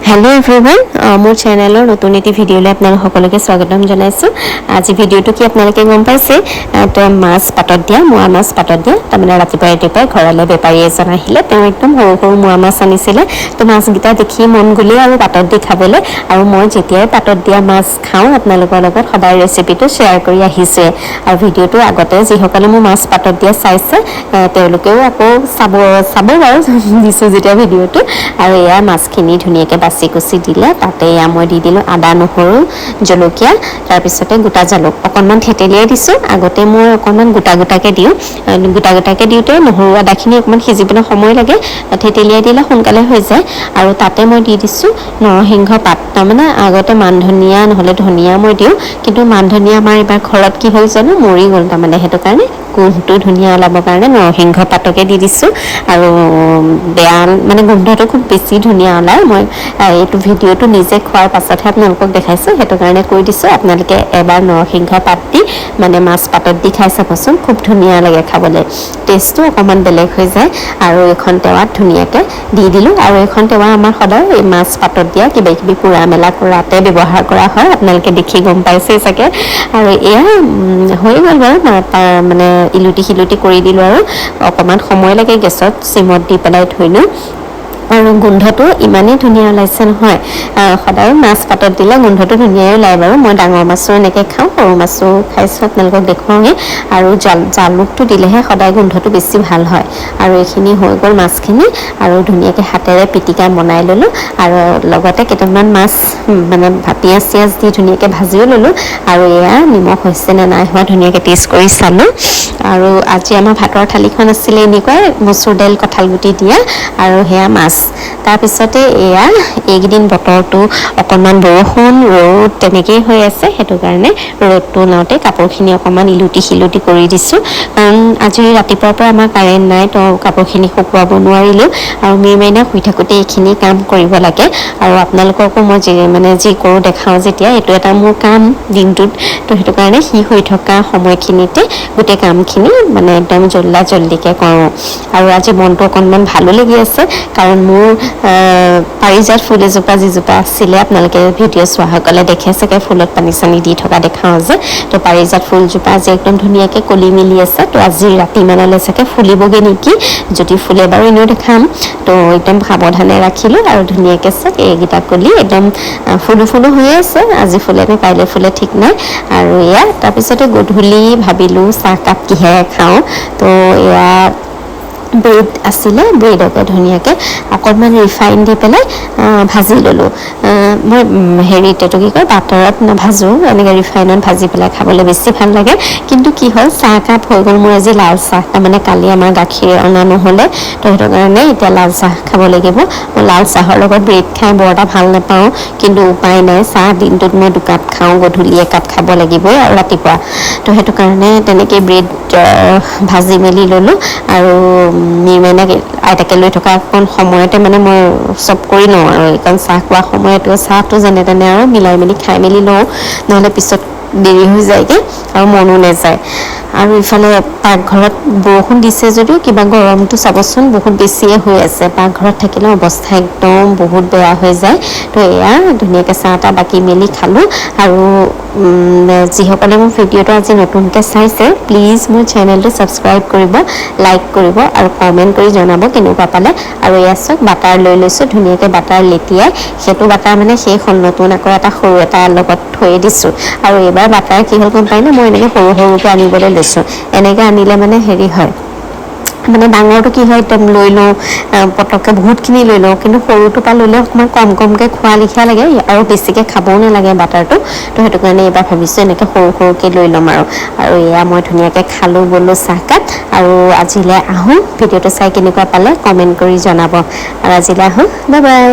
Hello everyone मोर चेनेलर नतुन eighty भिडिओले आपनालोक सकलोके स्वागतम जनाइছো। আজি ভিডিওটো কি আপোনালোকে গম পাইছে তো মাছ পাতত দিয়া মোৱা মাছ পাতত দিয়া তাৰমানে ৰাতিপুৱাই ঘৰলৈ বেপাৰী এজন আহিলে তেওঁ একদম সৰু সৰু মোৱা মাছ আনিছিলে তো মাছকেইটা দেখি মন গলে আৰু পাতত দি খাবলৈ আৰু মই যেতিয়াই পাতত দিয়া মাছ খাওঁ আপোনালোকৰ লগত সদায় ৰেচিপিটো শেয়াৰ কৰি আহিছে আৰু ভিডিওটো আগতে যিসকলে মোৰ মাছ পাতত দিয়া চাইছে তেওঁলোকেও আকৌ চাব বাৰু দিছো যেতিয়া ভিডিওটো আৰু এয়া মাছখিনি ধুনীয়াকৈ বাছি কুচি দিলে তাতে মই দি দিলোঁ আদা নহৰু জলকীয়া তাৰ পিছতে গোটা জালুক অকণমান থেতেলিয়াই দিছোঁ আগতে মই অকণমান গোটাকে দিওঁতে নহৰু আদাখিনি অকণমান সিজিবলৈ সময় লাগে থেতেলিয়াই দিলে সোনকালে হৈ যায় আৰু তাতে মই দি দিছোঁ নৰসিংহ পাত তাৰমানে আগতে মান ধনিয়া নহ'লে ধনিয়া মই দিওঁ কিন্তু মান ধনিয়া আমাৰ এবাৰ ঘৰত কি হ'ল জানো মৰি গ'ল তাৰমানে সেইটো কাৰণে গোন্ধটো ধুনীয়া ওলাবৰ কাৰণে নৰসিংহ পাতকে দি দিছোঁ আৰু বেয়া মানে গোন্ধটো খুব বেছি ধুনীয়া ওলায় মই এইটো ভিডিওটো নিজে খোৱাৰ পাছতহে আপোনালোকক দেখাইছোঁ সেইটো কাৰণে কৈ দিছোঁ আপোনালোকে এবাৰ নৰসিংহ পাত দি মানে মাছ পাতত দি খাই চাবচোন খুব ধুনীয়া লাগে খাবলৈ টেষ্টটো অকণমান বেলেগ হৈ যায় আৰু এখন টেৱাত ধুনীয়াকৈ দি দিলোঁ আৰু এখন টেৱা আমাৰ সদায় এই মাছ পাতত দিয়া কিবা কিবি পুৰা মেলা কৰাতে ব্যৱহাৰ কৰা হয় আপোনালোকে দেখি গম পাইছেই চাগে আৰু এয়া হৈ গ'ল বাৰু মানে ইলুটি শিলুটি কৰি দিলোঁ আৰু অকণমান সময় লাগে গেছত চিমত দি পেলাই থৈলোঁ আৰু গোন্ধটো ইমানেই ধুনীয়া ওলাইছে নহয় সদায় মাছ পাতত দিলে গোন্ধটো ধুনীয়াই ওলায় বাৰু মই ডাঙৰ মাছো এনেকৈ খাওঁ সৰু মাছো খাইছোঁ আপোনালোকক দেখুৱাওঁগৈ আৰু জালুকটো দিলেহে সদায় গোন্ধটো বেছি ভাল হয় আৰু এইখিনি হৈ গ'ল মাছখিনি আৰু ধুনীয়াকৈ হাতেৰে পিটিকা বনাই ল'লোঁ আৰু লগতে কেইটামান মাছ মানে পিঁয়াজ চিয়াজ দি ধুনীয়াকৈ ভাজিও ল'লোঁ আৰু এয়া নিমখ হৈছে নে নাই হোৱা ধুনীয়াকৈ টেষ্ট কৰি চালোঁ আৰু আজি আমাৰ ভাতৰ থালিখন আছিলে এনেকুৱাই মচুৰ দাইল কঁঠাল গুটি দিয়া আৰু সেয়া মাছ তাৰপিছতে এয়া এইকেইদিন বতৰটো অকণমান বৰষুণ ৰ'দ তেনেকেই হৈ আছে সেইটো কাৰণে ৰ'দটো ওলাওঁতে কাপোৰখিনি অকণমান ইলুটি শিলুটি কৰি দিছোঁ কাৰণ আজি ৰাতিপুৱাৰ পৰা আমাৰ কাৰেণ্ট নাই তো কাপোৰখিনি শুকুৱাব নোৱাৰিলোঁ আৰু মেইমাইনা শুই থাকোঁতে এইখিনি কাম কৰিব লাগে আৰু আপোনালোককো মই যি কৰোঁ দেখাওঁ যেতিয়া এইটো এটা মোৰ কাম দিনটোত তো সেইটো কাৰণে সি শুই থকা সময়খিনিতে গোটেই কামখিনি মানে একদম জল্দিকৈ কৰোঁ আৰু আজি মনটো অকণমান ভালো লাগি আছে কাৰণ মোৰ পাৰিজাত ফুল এজোপা যিজোপা আছিলে আপোনালোকে ভিডিঅ' চোৱাসকলে দেখে চাগে ফুলত পানী চানী দি থকা দেখাওঁ যে তো পাৰিজাত ফুলজোপা আজি একদম ধুনীয়াকৈ কলি মেলি আছে তো আজি ৰাতিমানলৈ চাগে ফুলিবগৈ নেকি যদি ফুলে বাৰু এনেও দেখাম তো একদম সাৱধানে ৰাখিলোঁ আৰু ধুনীয়াকৈ চাগে এইকেইটা কলি একদম ফুলো হৈ আছে আজি ফুলে নে কাইলৈ ফুলে ঠিক নাই আৰু এয়া তাৰপিছতে গধূলি ভাবিলোঁ চাহকাপ কিহেৰে খাওঁ তো এয়া ব্ৰেড আছিলে ব্ৰেডকে ধুনীয়াকৈ অকণমান ৰিফাইন দি পেলাই ভাজি ল'লোঁ মই হেৰিত এইটো কি কয় বাটাৰত নাভাজোঁ এনেকৈ ৰিফাইনত ভাজি পেলাই খাবলৈ বেছি ভাল লাগে কিন্তু কি হ'ল চাহকাপ হৈ গ'ল মোৰ আজি লাল চাহ তাৰমানে কালি আমাৰ গাখীৰ অনা নহ'লে তো সেইটো কাৰণে এতিয়া লাল চাহ খাব লাগিব মই লাল চাহৰ লগত ব্ৰেড খাই বৰ এটা ভাল নাপাওঁ কিন্তু উপায় নাই চাহ দিনটোত মই 2 কাপ খাওঁ গধূলি 1 কাপ খাব লাগিবই আৰু ৰাতিপুৱা তো সেইটো কাৰণে তেনেকৈ ব্ৰেড ভাজি মেলি ল'লোঁ আৰু মানে আইতাকে লৈ থকা অকণ সময়তে মানে মই চব কৰি লওঁ আৰু কাৰণ চাহ খোৱা সময়তো চাহটো যেনে তেনে আৰু মিলাই মেলি খাই মেলি লওঁ নহ'লে পিছত দেৰি হৈ যায়গৈ আৰু মনো নাযায় আৰু ইফালে পাকঘৰত বৰষুণ দিছে যদিও কিবা গৰমটো চাবচোন বহুত বেছিয়ে হৈ আছে পাকঘৰত থাকিলে অৱস্থা একদম বহুত বেয়া হৈ যায় তো এয়া ধুনীয়াকৈ চাহ তাহ বাকি মেলি খালোঁ আৰু যিসকলে মোৰ ভিডিঅ'টো আজি নতুনকৈ চাইছে প্লিজ মোৰ চেনেলটো ছাবস্ক্ৰাইব কৰিব লাইক কৰিব আৰু কমেণ্ট কৰি জনাব কেনেকুৱা পালে আৰু এয়া চাওক বাটাৰ লৈ লৈছোঁ ধুনীয়াকৈ বাটাৰ লেটিয়াই সেইটো বাটাৰ মানে শেষ হ'ল নতুন আকৌ এটা সৰু এটা লগত থৈ দিছোঁ আৰু এইবাৰ বাটাৰ কি হ'ল গম পায়নে মই এনেকৈ সৰুকৈ আনিবলৈ লৈছোঁ এনেকৈ আনিলে মানে হেৰি হয় মানে ডাঙৰটো কি হয় একদম লৈ লওঁ পটককৈ বহুতখিনি লৈ লওঁ কিন্তু সৰুটোৰ পৰা ল'লে অকণমান কমকৈ খোৱা লিখীয়া লাগে আৰু বেছিকৈ খাবও নালাগে বাটাৰটো তো সেইটো কাৰণে এইবাৰ ভাবিছোঁ এনেকৈ সৰুকৈ লৈ ল'ম আৰু এয়া মই ধুনীয়াকৈ খালোঁ ব'লোঁ চাহকাপ আৰু আজিলৈ আহোঁ ভিডিঅ'টো চাই কেনেকুৱা পালে কমেণ্ট কৰি জনাব আৰু আজিলৈ আহোঁ বাই বাই